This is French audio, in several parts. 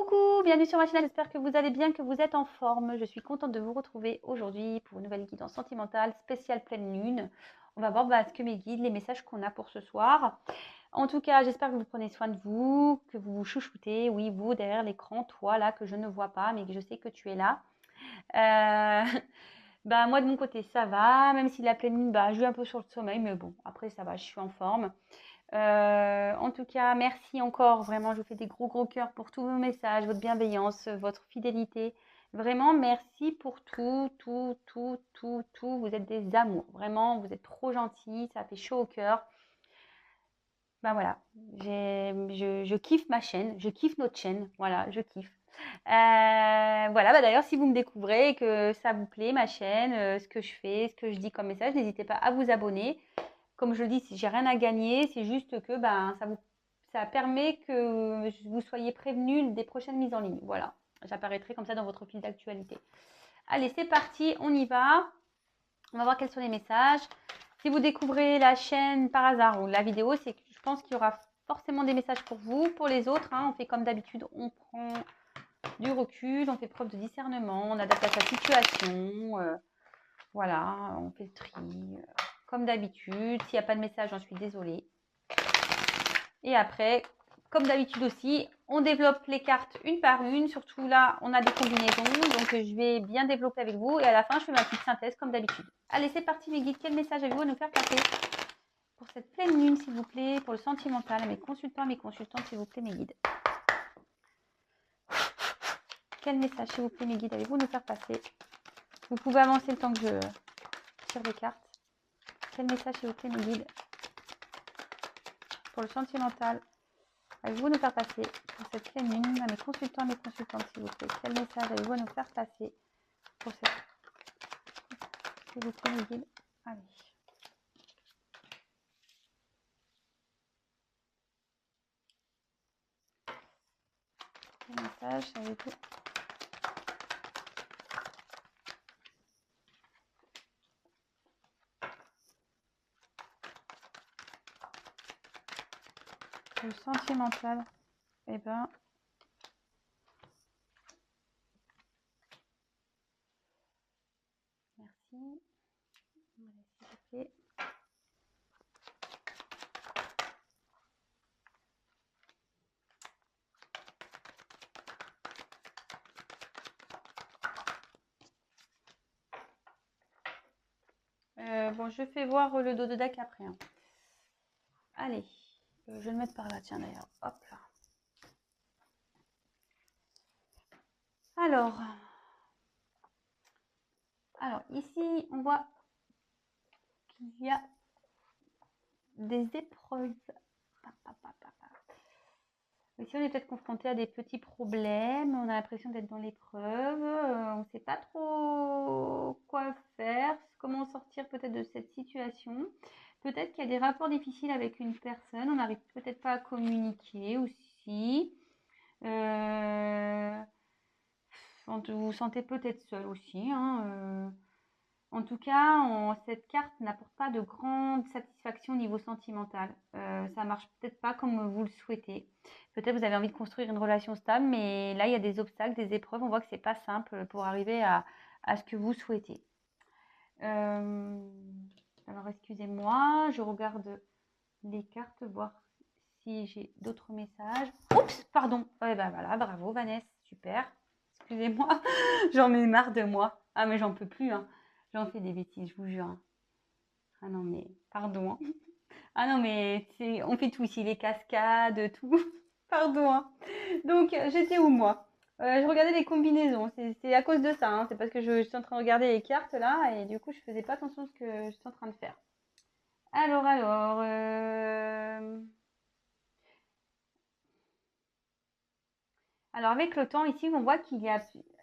Coucou, bienvenue sur ma chaîne, j'espère que vous allez bien, que vous êtes en forme. Je suis contente de vous retrouver aujourd'hui pour une nouvelle guidance sentimentale spéciale pleine lune. On va voir ce que mes guides, les messages qu'on a pour ce soir. En tout cas, j'espère que vous prenez soin de vous, que vous vous chouchoutez. Oui, vous derrière l'écran, toi là que je ne vois pas, mais que je sais que tu es là. Moi de mon côté ça va, même si la pleine lune, je vais un peu sur le sommeil, mais bon, après ça va, je suis en forme. En tout cas, merci encore, vraiment, je vous fais des gros cœurs pour tous vos messages, votre bienveillance, votre fidélité. Vraiment, merci pour tout. Vous êtes des amours, vraiment, vous êtes trop gentils, ça fait chaud au cœur. Voilà, je kiffe ma chaîne, je kiffe notre chaîne, voilà, je kiffe. Voilà, d'ailleurs, si vous me découvrez, que ça vous plaît, ma chaîne, ce que je fais, ce que je dis comme message, n'hésitez pas à vous abonner. Comme je le dis, j'ai rien à gagner, c'est juste que ça permet que vous soyez prévenus des prochaines mises en ligne. Voilà, j'apparaîtrai comme ça dans votre fil d'actualité. Allez, c'est parti, on y va. On va voir quels sont les messages. Si vous découvrez la chaîne par hasard ou la vidéo, c'est que je pense qu'il y aura forcément des messages pour vous. Pour les autres, on fait comme d'habitude, on prend du recul, on fait preuve de discernement, on adapte à sa situation. Voilà, on fait le tri. Comme d'habitude, s'il n'y a pas de message, j'en suis désolée. Et après, comme d'habitude aussi, on développe les cartes une par une. Surtout là, on a des combinaisons, donc je vais bien développer avec vous. Et à la fin, je fais ma petite synthèse comme d'habitude. Allez, c'est parti mes guides. Quel message avez-vous à nous faire passer pour cette pleine lune, s'il vous plaît, pour le sentimental, à mes consultants, à mes consultantes, s'il vous plaît, mes guides. Quel message, s'il vous plaît, mes guides, avez-vous à nous faire passer? Vous pouvez avancer le temps que je tire des cartes. Quel message, s'il vous plaît, mes guides, pour le sentimental, avez-vous à nous faire passer pour cette pleine lune, à mes consultants, à mes consultantes, s'il vous plaît? Quel message avez-vous à nous faire passer pour cette... S'il vous plaît, mes guides. Allez. Quel message avez-vous? Le sentimental, eh ben, merci. S'il vous plaît. Bon, je fais voir le dos de deck après. Allez, je vais le mettre par là, tiens d'ailleurs. Hop là. Alors ici, on voit qu'il y a des épreuves. Ici, on est peut-être confronté à des petits problèmes. On a l'impression d'être dans l'épreuve. On ne sait pas trop quoi faire, comment sortir peut-être de cette situation. Peut-être qu'il y a des rapports difficiles avec une personne. On n'arrive peut-être pas à communiquer aussi. Vous vous sentez peut-être seul aussi. En tout cas, cette carte n'apporte pas de grande satisfaction au niveau sentimental. Ça marche peut-être pas comme vous le souhaitez. Peut-être vous avez envie de construire une relation stable, mais là, il y a des obstacles, des épreuves. On voit que c'est pas simple pour arriver à ce que vous souhaitez. Alors, excusez-moi, je regarde les cartes, voir si j'ai d'autres messages. Oups, pardon. Voilà, bravo Vanessa, super. Excusez-moi, j'en ai marre de moi. Ah, mais j'en peux plus, J'en fais des bêtises, je vous jure. Ah non, mais pardon. Ah non, mais on fait tout ici, les cascades, tout. Pardon. Donc, j'étais où, moi? Je regardais les combinaisons. C'est à cause de ça. C'est parce que je suis en train de regarder les cartes, là, et du coup, je faisais pas attention à ce que je suis en train de faire. Alors... Alors, avec le temps, ici, on voit qu'il y a...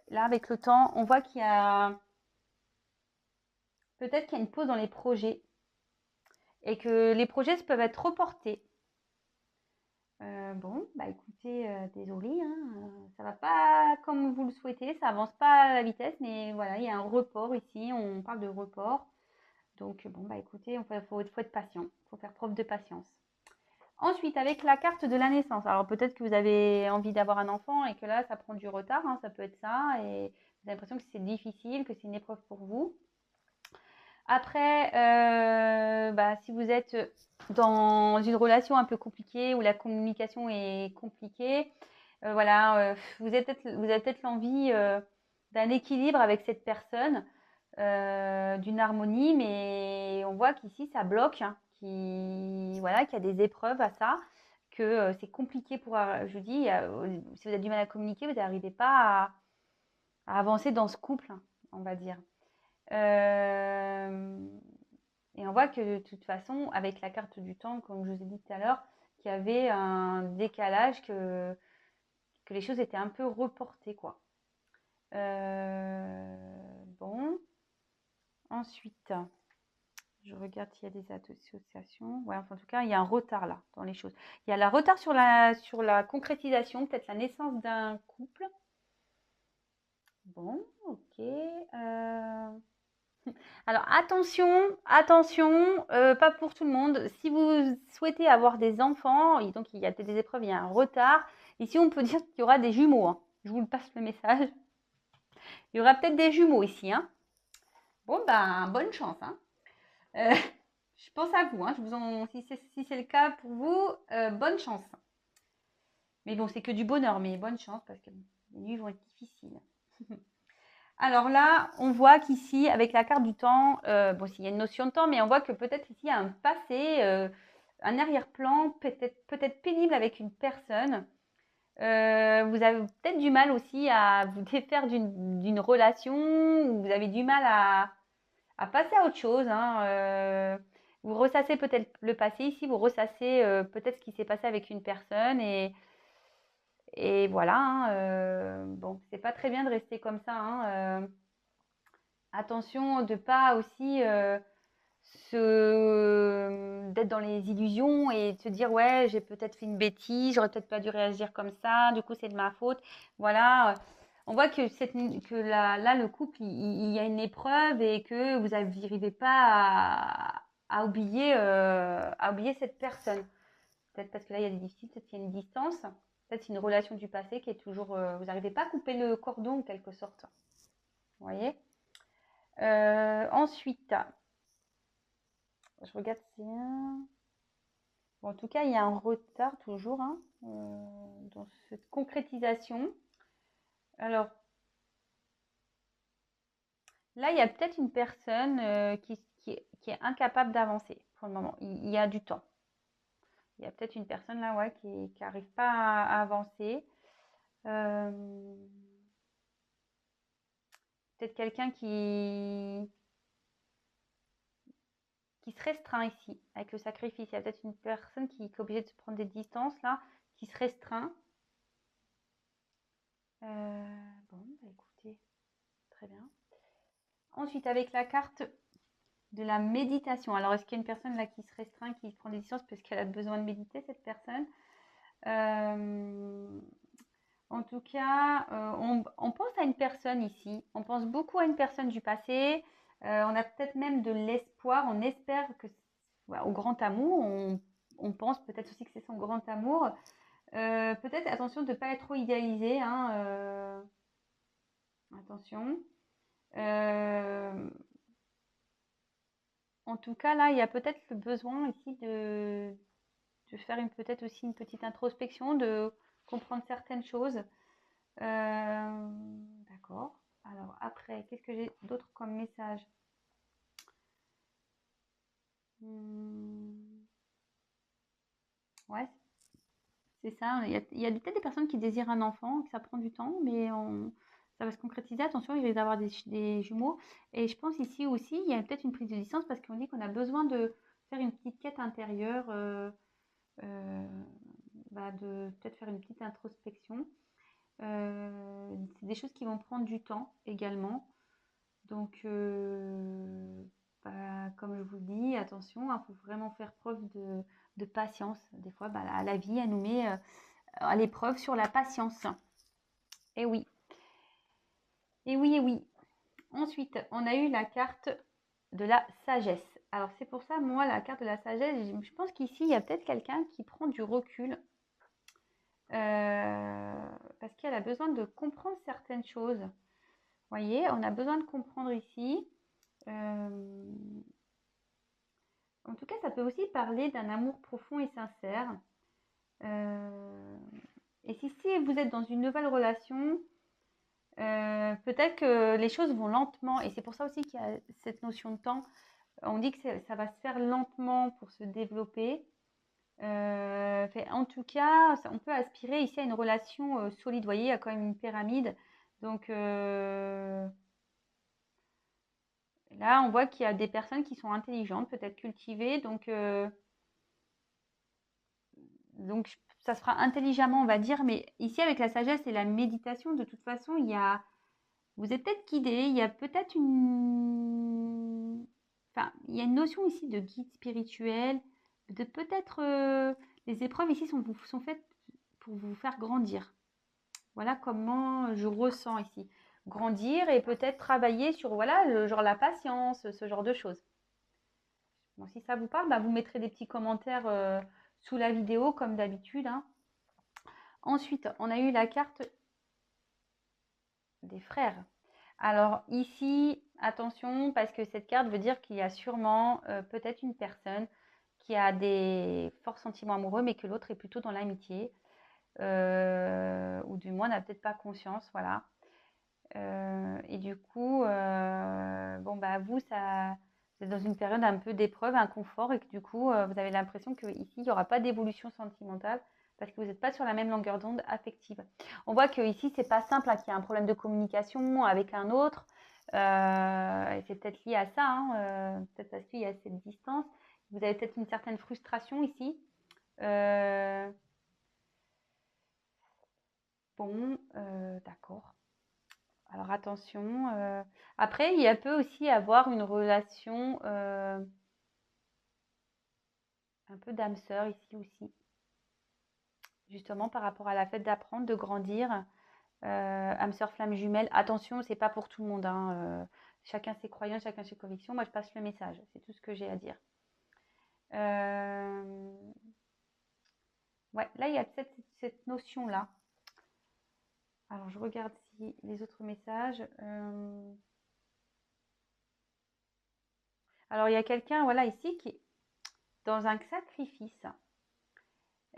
Là, avec le temps, on voit qu'il y a... Peut-être qu'il y a une pause dans les projets. Et que les projets peuvent être reportés. Écoutez, désolé, ça va pas comme vous le souhaitez, ça avance pas à la vitesse, mais voilà, il y a un report ici, on parle de report. Donc, écoutez, faut être patient, faut faire preuve de patience. Ensuite, avec la carte de la naissance. Alors peut-être que vous avez envie d'avoir un enfant et que là, ça prend du retard, hein, ça peut être ça. Et vous avez l'impression que c'est difficile, que c'est une épreuve pour vous. Après, si vous êtes dans une relation un peu compliquée où la communication est compliquée, voilà, vous avez peut-être l'envie d'un équilibre avec cette personne, d'une harmonie, mais on voit qu'ici ça bloque, hein, voilà, qu'il y a des épreuves à ça, que c'est compliqué pour, je vous dis, si vous avez du mal à communiquer, vous n'arrivez pas à avancer dans ce couple, hein, on va dire. Et on voit que de toute façon, avec la carte du temps, comme je vous ai dit tout à l'heure, qu'il y avait un décalage, que les choses étaient un peu reportées, quoi. Bon. Ensuite, je regarde s'il y a des associations. Ouais, enfin, en tout cas, il y a un retard là dans les choses. Il y a le retard sur la concrétisation, peut-être la naissance d'un couple. Bon, ok. Alors attention, pas pour tout le monde. Si vous souhaitez avoir des enfants, et donc il y a peut-être des épreuves, il y a un retard. Ici, on peut dire qu'il y aura des jumeaux, hein. Je vous le passe le message. Il y aura peut-être des jumeaux ici, hein. Bon, ben, bonne chance, hein. Je pense à vous, hein. Si c'est le cas pour vous, bonne chance. Mais bon, c'est que du bonheur, mais bonne chance parce que les nuits vont être difficiles. Alors là, on voit qu'ici, avec la carte du temps, bon, s'il y a une notion de temps, mais on voit que peut-être ici, il y a un passé, un arrière-plan, peut-être pénible avec une personne. Vous avez peut-être du mal aussi à vous défaire d'une relation, ou vous avez du mal à passer à autre chose, hein. Vous ressassez peut-être le passé ici, vous ressassez peut-être ce qui s'est passé avec une personne, et voilà, hein. Bon, c'est pas très bien de rester comme ça, hein. Attention de pas aussi d'être dans les illusions et de se dire ouais, j'ai peut-être fait une bêtise, j'aurais peut-être pas dû réagir comme ça, du coup c'est de ma faute. Voilà, on voit que là le couple il y a une épreuve et que vous n'arrivez pas à oublier cette personne. Peut-être parce que là il y a des difficultés, peut-être qu'il y a une distance, peut-être c'est une relation du passé qui est toujours, vous n'arrivez pas à couper le cordon en quelque sorte. Vous voyez? Ensuite, je regarde si... Bon, en tout cas, il y a un retard toujours, hein, dans cette concrétisation. Alors, là, il y a peut-être une personne qui est incapable d'avancer pour le moment. Il y a du temps. Il y a peut-être une personne là, ouais, qui n'arrive pas à avancer. Peut-être quelqu'un qui se restreint ici, avec le sacrifice. Il y a peut-être une personne qui est obligée de se prendre des distances, là, qui se restreint. Bon, bah écoutez, très bien. Ensuite, avec la carte de la méditation. Alors, est-ce qu'il y a une personne là qui se restreint, qui prend des distances parce qu'elle a besoin de méditer, cette personne? En tout cas, on pense à une personne ici. On pense beaucoup à une personne du passé. On a peut-être même de l'espoir. On espère que, voilà, au grand amour. On pense peut-être aussi que c'est son grand amour. Peut-être attention de ne pas être trop idéalisé, hein, attention. En tout cas, là, il y a peut-être le besoin ici de faire peut-être aussi une petite introspection, de comprendre certaines choses. D'accord. Alors après, qu'est-ce que j'ai d'autre comme message? Ouais, c'est ça. Il y a peut-être des personnes qui désirent un enfant, que ça prend du temps, mais ça va se concrétiser. Attention, il risque d'avoir des jumeaux. Et je pense ici aussi, il y a peut-être une prise de distance parce qu'on dit qu'on a besoin de faire une petite quête intérieure, de peut-être faire une petite introspection. C'est des choses qui vont prendre du temps également. Donc, comme je vous le dis, attention, il faut vraiment faire preuve de patience. Des fois, la vie, elle nous met à l'épreuve sur la patience. Et oui. Et oui, et oui. Ensuite, on a eu la carte de la sagesse. alors c'est pour ça, moi, la carte de la sagesse, je pense qu'ici, il y a peut-être quelqu'un qui prend du recul parce qu'elle a besoin de comprendre certaines choses. Vous voyez, on a besoin de comprendre ici. En tout cas, ça peut aussi parler d'un amour profond et sincère. Et si vous êtes dans une nouvelle relation, peut-être que les choses vont lentement. Et c'est pour ça aussi qu'il y a cette notion de temps. On dit que ça va se faire lentement pour se développer. En tout cas, on peut aspirer ici à une relation solide. Vous voyez, il y a quand même une pyramide. Donc là, on voit qu'il y a des personnes qui sont intelligentes, peut-être cultivées. Donc, ça se fera intelligemment, on va dire. Mais ici, avec la sagesse et la méditation, de toute façon, vous êtes peut-être guidé. Il y a peut-être enfin, il y a une notion ici de guide spirituel, de peut-être les épreuves ici sont faites pour vous faire grandir. Voilà comment je ressens ici. Grandir et peut-être travailler sur voilà, genre la patience, ce genre de choses. Bon, si ça vous parle, bah, vous mettrez des petits commentaires sous la vidéo comme d'habitude, hein. Ensuite, on a eu la carte des frères. Alors ici, attention, parce que cette carte veut dire qu'il y a sûrement peut-être une personne qui a des forts sentiments amoureux, mais que l'autre est plutôt dans l'amitié, ou du moins n'a peut-être pas conscience, voilà. Et du coup, bon, bah, vous êtes dans une période un peu d'épreuve, inconfort, et que du coup, vous avez l'impression qu'ici, il n'y aura pas d'évolution sentimentale parce que vous n'êtes pas sur la même longueur d'onde affective. On voit qu'ici, c'est pas simple, hein, qu'il y a un problème de communication avec un autre. Et c'est peut-être lié à ça, hein, peut-être parce qu'il y a cette distance. Vous avez peut-être une certaine frustration ici. Bon, d'accord. Alors attention. Après, il y a peut aussi avoir une relation un peu d'âme sœur ici aussi. Justement par rapport à la fête d'apprendre, de grandir. Âme sœur, flamme jumelle. Attention, c'est pas pour tout le monde, hein. Chacun ses croyances, chacun ses convictions. Moi, je passe le message. C'est tout ce que j'ai à dire. Ouais, là, il y a cette notion-là. Alors, je regarde si les autres messages. Alors, il y a quelqu'un, voilà, ici qui est dans un sacrifice.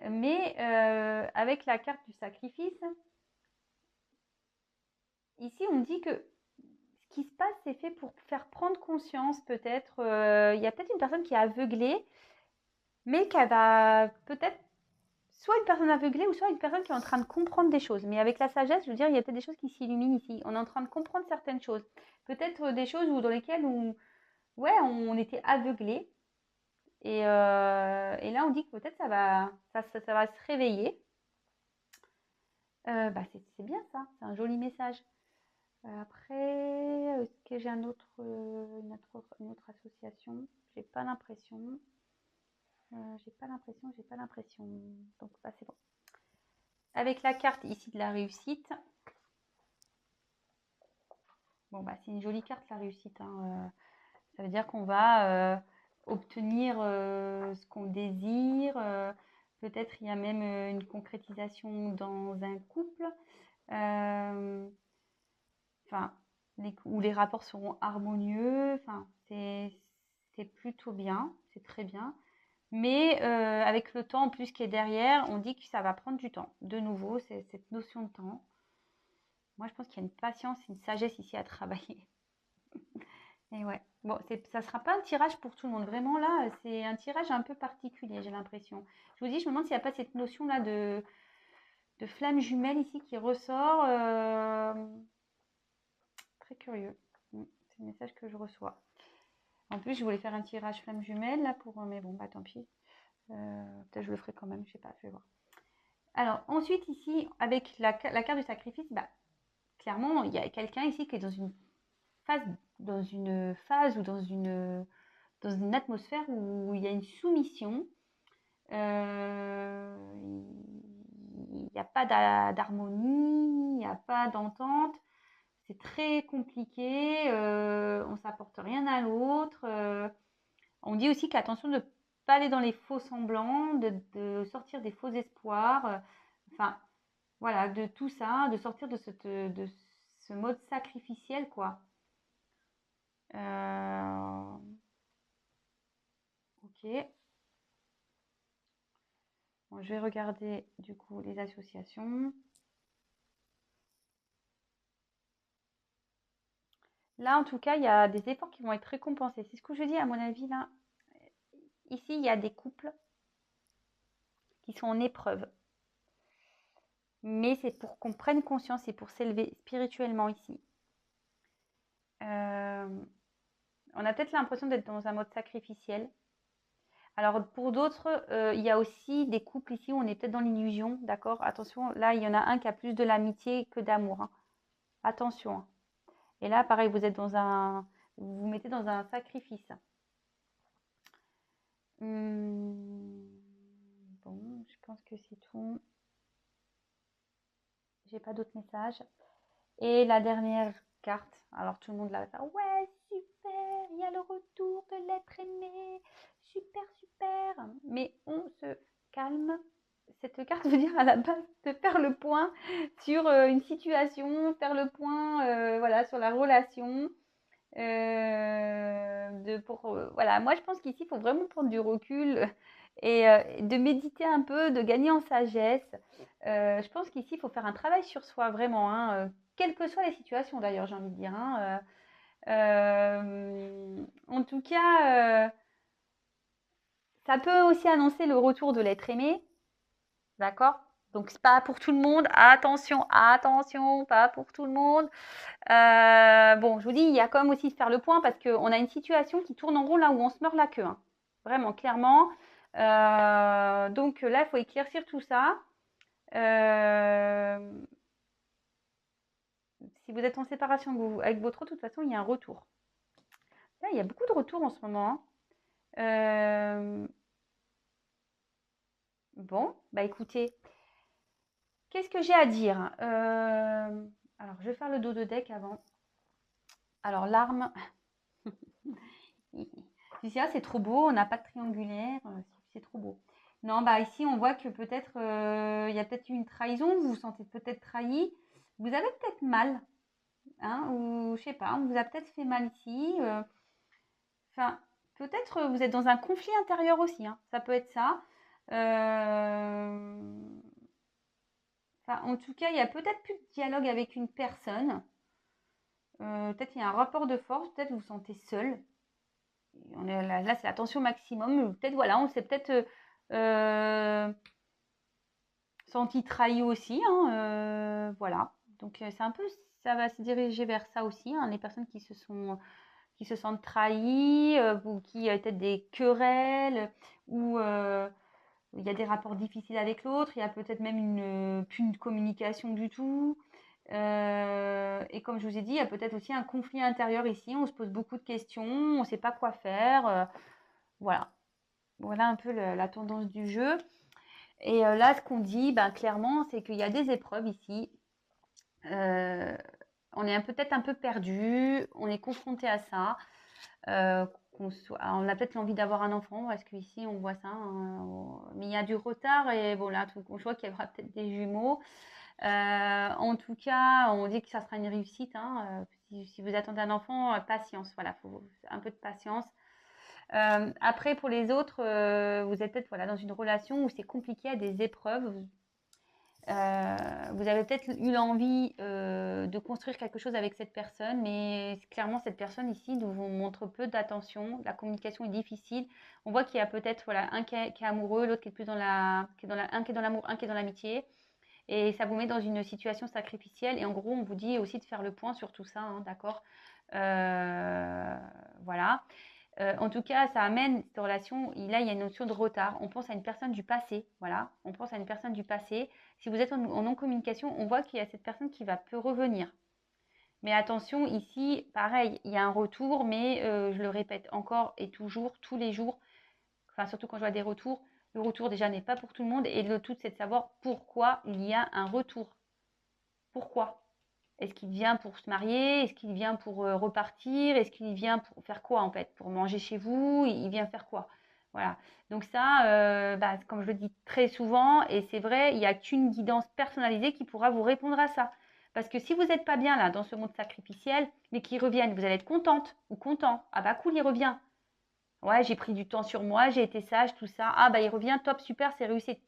Mais avec la carte du sacrifice, ici on dit que ce qui se passe, c'est fait pour faire prendre conscience peut-être. Il y a peut-être une personne qui est aveuglée, mais qu'elle va peut-être soit une personne aveuglée ou soit une personne qui est en train de comprendre des choses. Mais avec la sagesse, je veux dire, il y a peut-être des choses qui s'illuminent ici. On est en train de comprendre certaines choses. Peut-être des choses dans lesquelles ouais, on était aveuglé. Et là, on dit que peut-être ça va se réveiller. Bah, c'est bien ça, c'est un joli message. Après, est-ce que j'ai une autre association? J'ai pas l'impression. J'ai pas l'impression. Donc, bah, c'est bon. Avec la carte ici de la réussite. Bon, bah, c'est une jolie carte, la réussite, hein. Ça veut dire qu'on va obtenir ce qu'on désire. Peut-être il y a même une concrétisation dans un couple. Enfin, où les rapports seront harmonieux. Enfin, c'est plutôt bien, c'est très bien. Mais avec le temps en plus qui est derrière, on dit que ça va prendre du temps. De nouveau, c'est cette notion de temps. Moi, je pense qu'il y a une patience, une sagesse ici à travailler. Et ouais. Bon, ça sera pas un tirage pour tout le monde. Vraiment, là, c'est un tirage un peu particulier, j'ai l'impression. Je vous dis, je me demande s'il n'y a pas cette notion-là de flamme jumelle ici qui ressort. Très curieux. C'est le message que je reçois. En plus, je voulais faire un tirage flamme jumelle là pour. Mais bon, bah tant pis. Peut-être je le ferai quand même, je sais pas, je vais voir. Alors, ensuite, ici, avec la carte du sacrifice, bah, clairement, il y a quelqu'un ici qui est dans une phase ou dans une atmosphère où il y a une soumission. Il n'y a pas d'harmonie, il n'y a pas d'entente. C'est très compliqué, on ne s'apporte rien à l'autre. On dit aussi qu'attention de ne pas aller dans les faux semblants, de sortir des faux espoirs, enfin, voilà, de tout ça, de sortir de ce mode sacrificiel, quoi. Ok. Bon, je vais regarder, du coup, les associations. Là, en tout cas, il y a des efforts qui vont être récompensés. C'est ce que je dis, à mon avis, là. Ici, il y a des couples qui sont en épreuve. Mais c'est pour qu'on prenne conscience et pour s'élever spirituellement ici. On a peut-être l'impression d'être dans un mode sacrificiel. Alors, pour d'autres, il y a aussi des couples ici où on est peut-être dans l'illusion, d'accord? Attention, là, il y en a un qui a plus de l'amitié que d'amour, hein. Attention, hein. Et là, pareil, vous êtes dans vous vous mettez dans un sacrifice. Bon, je pense que c'est tout. J'ai pas d'autres messages. Et la dernière carte, alors tout le monde l'a fait. Ouais, super, il y a le retour de l'être aimé. Super, super. Mais on se calme. Cette carte veut dire à la base de faire le point sur une situation, faire le point voilà, sur la relation. Voilà, moi je pense qu'ici il faut vraiment prendre du recul et de méditer un peu, de gagner en sagesse. Je pense qu'ici il faut faire un travail sur soi vraiment, hein, quelles que soient les situations d'ailleurs, j'ai envie de dire, hein. En tout cas, ça peut aussi annoncer le retour de l'être aimé, d'accord? Donc c'est pas pour tout le monde, attention, attention, pas pour tout le monde. Bon, je vous dis, il y a quand même aussi de faire le point parce qu'on a une situation qui tourne en rond là où on se meurt la queue, hein. Vraiment, clairement. Donc là, il faut éclaircir tout ça. Si vous êtes en séparation avec votre autre, de toute façon, il y a un retour. Là, il y a beaucoup de retours en ce moment, hein. Bon, bah écoutez, qu'est-ce que j'ai à dire? Alors, je vais faire le dos de deck avant. Alors, l'arme. Ici, c'est trop beau, on n'a pas de triangulaire, c'est trop beau. Non, bah ici, on voit que peut-être il y a peut-être eu une trahison, vous vous sentez peut-être trahi, vous avez peut-être mal, hein, ou je sais pas, on vous a peut-être fait mal ici. Enfin, peut-être vous êtes dans un conflit intérieur aussi, hein, ça peut être ça. Enfin, en tout cas, il y a peut-être plus de dialogue avec une personne. Peut-être il y a un rapport de force, peut-être vous vous sentez seul. On est là, c'est la tension maximum. Peut-être, voilà, on s'est peut-être senti trahi aussi, hein, voilà. Donc, c'est un peu, ça va se diriger vers ça aussi, hein, les personnes qui se sentent trahies, ou qui peut-être des querelles, ou il y a des rapports difficiles avec l'autre, il y a peut-être même plus de communication du tout. Et comme je vous ai dit, il y a peut-être aussi un conflit intérieur ici. On se pose beaucoup de questions, on ne sait pas quoi faire. Voilà. Voilà un peu la tendance du jeu. Et là, ce qu'on dit, ben, clairement, c'est qu'il y a des épreuves ici. On est peut-être un peu perdu, on est confronté à ça. On a peut-être l'envie d'avoir un enfant, parce qu'ici on voit ça, hein, mais il y a du retard et bon là, je vois qu'il y aura peut-être des jumeaux. En tout cas, on dit que ça sera une réussite, hein. Si vous attendez un enfant, patience, voilà, faut un peu de patience. Après, pour les autres, vous êtes peut-être voilà, dans une relation où c'est compliqué, à des épreuves. Vous avez peut-être eu l'envie de construire quelque chose avec cette personne, mais clairement, cette personne ici nous montre peu d'attention. La communication est difficile. On voit qu'il y a peut-être voilà, un qui est amoureux, l'autre qui est plus dans un qui est dans l'amour, un qui est dans l'amitié. Et ça vous met dans une situation sacrificielle. Et en gros, on vous dit aussi de faire le point sur tout ça, hein, d'accord? Voilà. En tout cas, ça amène cette relation. Là, il y a une notion de retard. On pense à une personne du passé. Voilà. On pense à une personne du passé. Si vous êtes en non-communication, on voit qu'il y a cette personne qui peut revenir. Mais attention, ici, pareil, il y a un retour, mais je le répète encore et toujours, tous les jours, enfin surtout quand je vois des retours, le retour déjà n'est pas pour tout le monde et le tout c'est de savoir pourquoi il y a un retour. Pourquoi? Est-ce qu'il vient pour se marier? Est-ce qu'il vient pour repartir? Est-ce qu'il vient pour faire quoi en fait? Pour manger chez vous? Il vient faire quoi? Voilà. Donc ça, comme je le dis très souvent, et c'est vrai, il n'y a qu'une guidance personnalisée qui pourra vous répondre à ça. Parce que si vous n'êtes pas bien là, dans ce monde sacrificiel, mais qu'il revienne, vous allez être contente ou content. Ah bah cool, il revient. Ouais, j'ai pris du temps sur moi, j'ai été sage, tout ça. Ah bah il revient, top, super, c'est réussi.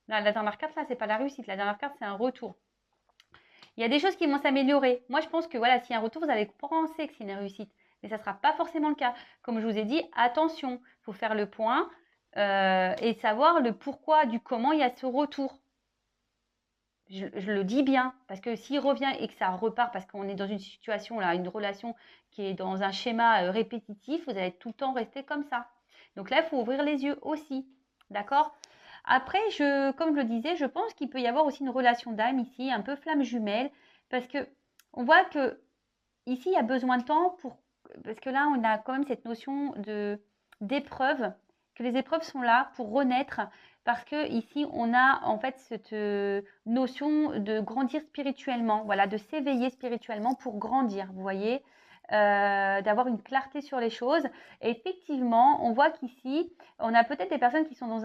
La dernière carte là, c'est pas la réussite. La dernière carte, c'est un retour. Il y a des choses qui vont s'améliorer. Moi, je pense que voilà, s'il y a un retour, vous allez penser que c'est une réussite. Mais ça ne sera pas forcément le cas. Comme je vous ai dit, attention, il faut faire le point et savoir le pourquoi du comment il y a ce retour. Je le dis bien, parce que s'il revient et que ça repart, parce qu'on est dans une situation, là, une relation qui est dans un schéma répétitif, vous allez tout le temps rester comme ça. Donc là, il faut ouvrir les yeux aussi. D'accord? Après, comme je le disais, je pense qu'il peut y avoir aussi une relation d'âme ici, un peu flamme jumelle, parce que on voit que ici, il y a besoin de temps parce que là, on a quand même cette notion d'épreuve, que les épreuves sont là pour renaître, parce que ici, on a en fait cette notion de grandir spirituellement, voilà, de s'éveiller spirituellement pour grandir, vous voyez, d'avoir une clarté sur les choses. Et effectivement, on voit qu'ici, on a peut-être des personnes qui sont dans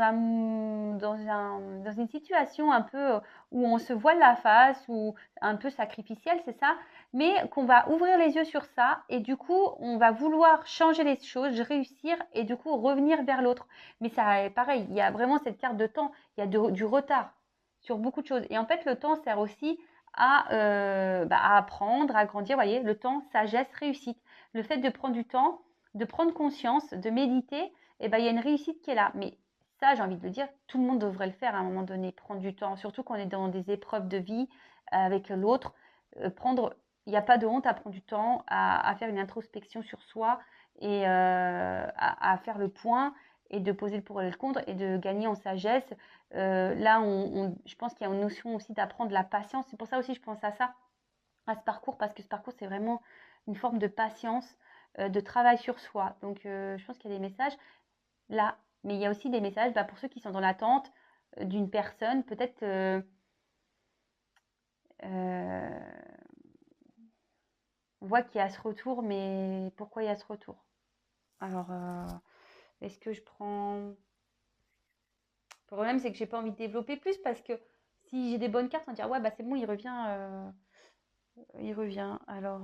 une situation un peu où on se voile la face, ou un peu sacrificielle, c'est ça, mais qu'on va ouvrir les yeux sur ça et du coup, on va vouloir changer les choses, réussir et du coup revenir vers l'autre. Mais ça est pareil, il y a vraiment cette carte de temps, il y a du retard sur beaucoup de choses. Et en fait, le temps sert aussi à apprendre, à grandir. Vous voyez, le temps, sagesse, réussite. Le fait de prendre du temps, de prendre conscience, de méditer, il y a une réussite qui est là. Mais ça, j'ai envie de le dire, tout le monde devrait le faire à un moment donné, prendre du temps, surtout quand on est dans des épreuves de vie avec l'autre. Il n'y a pas de honte à prendre du temps, à faire une introspection sur soi et à faire le point et de poser le pour et le contre et de gagner en sagesse. Là, je pense qu'il y a une notion aussi d'apprendre la patience. C'est pour ça aussi que je pense à ça, à ce parcours, parce que ce parcours, c'est vraiment une forme de patience, de travail sur soi. Donc, je pense qu'il y a des messages là, mais il y a aussi des messages pour ceux qui sont dans l'attente d'une personne, peut-être on voit qu'il y a ce retour, mais pourquoi il y a ce retour? Alors, est-ce que je prends... Le problème, c'est que j'ai pas envie de développer plus parce que si j'ai des bonnes cartes, on va dire ouais, bah c'est bon, il revient. Il revient. Alors,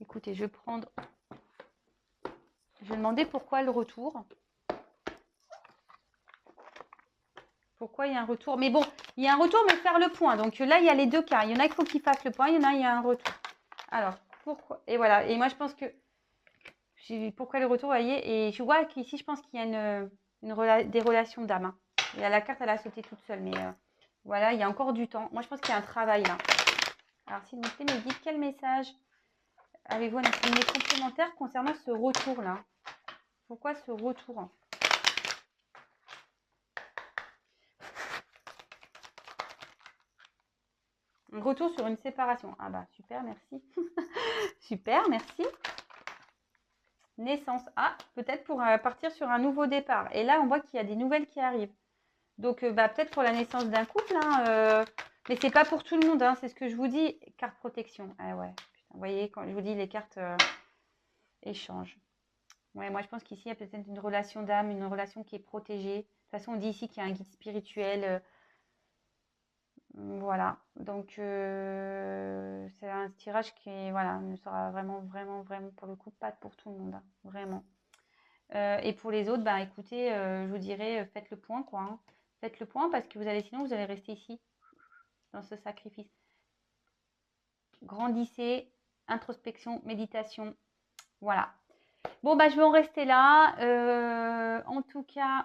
écoutez, je vais demander pourquoi le retour. Pourquoi il y a un retour? Mais bon, il y a un retour, mais faire le point. Donc là, il y a les deux cas. Il y en a qui faut qu'ils fassent le point, il y en a, il y a un retour. Alors, pourquoi? Et voilà. Et moi, je pense que pourquoi le retour, vous voyez? Et je vois qu'ici, je pense qu'il y a des relations d'âme. Hein. Et la carte, elle a sauté toute seule. Mais voilà, il y a encore du temps. Moi, je pense qu'il y a un travail là. Alors, s'il vous plaît, me dites quel message avez-vous à nous donner complémentaire concernant ce retour-là? Pourquoi ce retour? Un retour sur une séparation. Ah bah, super, merci. Super, merci. Naissance. Ah, peut-être pour partir sur un nouveau départ. Et là, on voit qu'il y a des nouvelles qui arrivent. Donc, peut-être pour la naissance d'un couple, hein, mais c'est pas pour tout le monde, hein, c'est ce que je vous dis. Carte protection. Ah ouais, putain, vous voyez, quand je vous dis les cartes échange. Ouais, moi je pense qu'ici il y a peut-être une relation d'âme, une relation qui est protégée. De toute façon, on dit ici qu'il y a un guide spirituel. Voilà. Donc, c'est un tirage qui voilà, ne sera vraiment, vraiment, vraiment pour le coup pas pour tout le monde. Hein, vraiment. Et pour les autres, écoutez, je vous dirais, faites le point, quoi. Hein. Faites le point parce que sinon, vous allez rester ici, dans ce sacrifice. Grandissez, introspection, méditation. Voilà. Bon, je vais en rester là. En tout cas,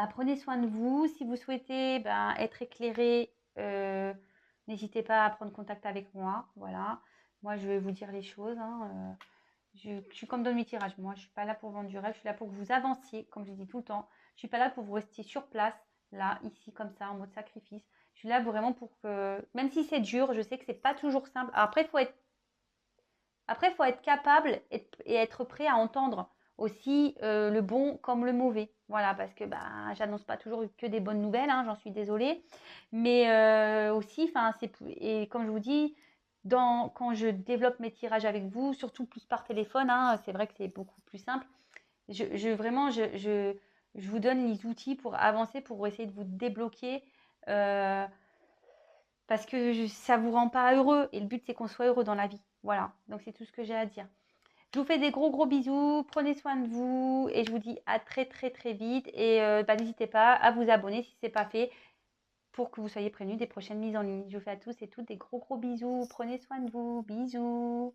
prenez soin de vous. Si vous souhaitez être éclairé, n'hésitez pas à prendre contact avec moi. Voilà. Moi, je vais vous dire les choses. Hein. Je suis comme dans mes tirages. Moi, je ne suis pas là pour vendre du rêve. Je suis là pour que vous avanciez, comme je dis tout le temps. Je ne suis pas là pour vous rester sur place, là, ici, comme ça, en mode sacrifice. Je suis là vraiment pour que, même si c'est dur, je sais que ce n'est pas toujours simple. Après, il faut être capable et être prêt à entendre aussi le bon comme le mauvais. Voilà, parce que bah, j'annonce pas toujours que des bonnes nouvelles, hein, j'en suis désolée. Mais aussi, enfin, et comme je vous dis, quand je développe mes tirages avec vous, surtout plus par téléphone, hein, c'est vrai que c'est beaucoup plus simple. Vraiment, je vous donne les outils pour avancer, pour essayer de vous débloquer. euh, Parce que ça vous rend pas heureux. Et le but, c'est qu'on soit heureux dans la vie. Voilà. Donc, c'est tout ce que j'ai à dire. Je vous fais des gros, gros bisous. Prenez soin de vous. Et je vous dis à très, très, très vite. Et bah, n'hésitez pas à vous abonner si ce n'est pas fait pour que vous soyez prévenus des prochaines mises en ligne. Je vous fais à tous et toutes des gros, gros bisous. Prenez soin de vous. Bisous.